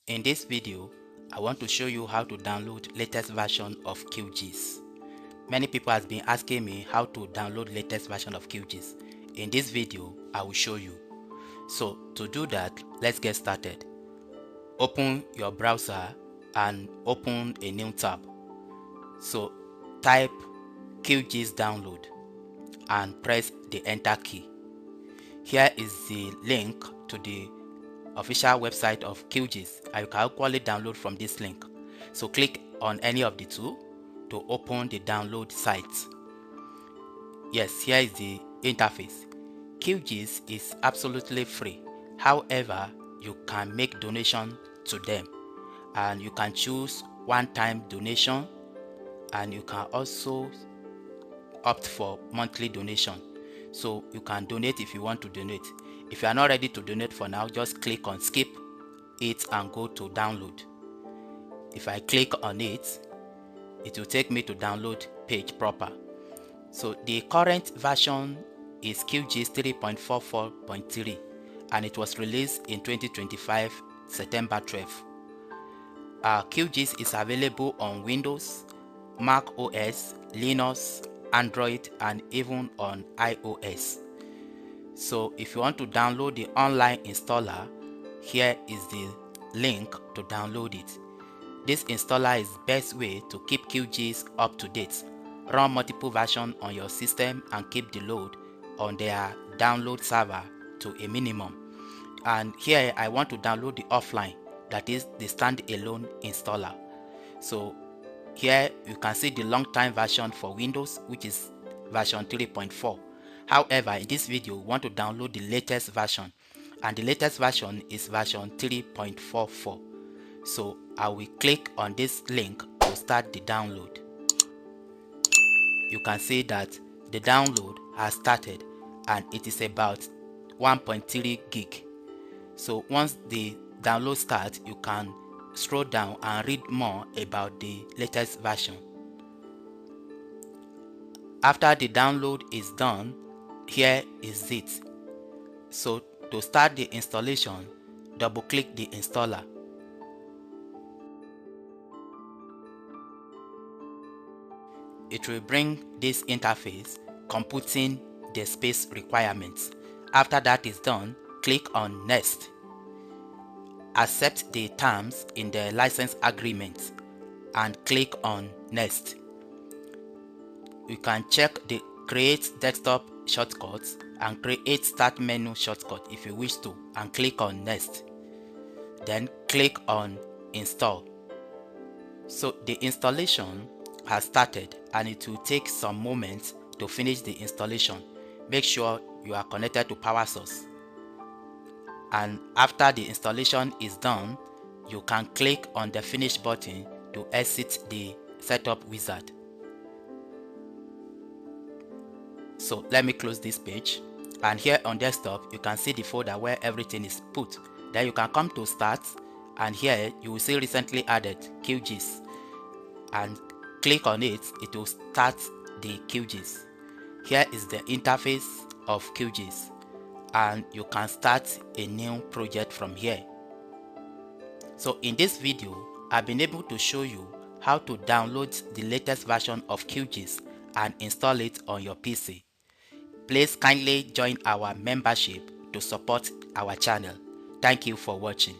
In this video, I want to show you how to download latest version of QGIS. Many people have been asking me how to download latest version of QGIS. In this video, I will show you. So to do that, let's get started. Open your browser and open a new tab. So type QGIS download and press the enter key. Here is the link to the official website of QGIS, and you can equally download from this link. So click on any of the two to open the download site. Yes, here is the interface. QGIS is absolutely free. However, you can make donation to them, and you can choose one-time donation, and you can also opt for monthly donation. So you can donate if you want to donate. If you are not ready to donate for now, just click on skip it and go to download. If I click on it, it will take me to download page proper. So the current version is QGIS 3.44.3 and it was released in 2025 September 12. QGIS is available on Windows, Mac OS, Linux, Android, and even on iOS. So if you want to download the online installer, here is the link to download it. This installer is the best way to keep QGIS up to date. Run multiple versions on your system and keep the load on their download server to a minimum. And here I want to download the offline, that is the standalone installer. So here you can see the long time version for Windows, which is version 3.4. However, in this video, we want to download the latest version, and the latest version is version 3.44. So I will click on this link to start the download. You can see that the download has started and it is about 1.3 gig. So once the download starts, you can scroll down and read more about the latest version. After the download is done, here is it. So to start the installation, double click the installer. It will bring this interface computing the space requirements. After that is done, click on next. Accept the terms in the license agreement and click on next. You can check the create desktop shortcuts and create start menu shortcut if you wish to, and click on next. Then click on install. So the installation has started and it will take some moments to finish the installation. Make sure you are connected to power source. And after the installation is done, you can click on the finish button to exit the setup wizard. So let me close this page, and here on desktop you can see the folder where everything is put. Then you can come to start, and here you will see recently added QGIS, and click on it. It will start the QGIS. Here is the interface of QGIS, and you can start a new project from here. So in this video, I've been able to show you how to download the latest version of QGIS and install it on your PC. Please kindly join our membership to support our channel. Thank you for watching.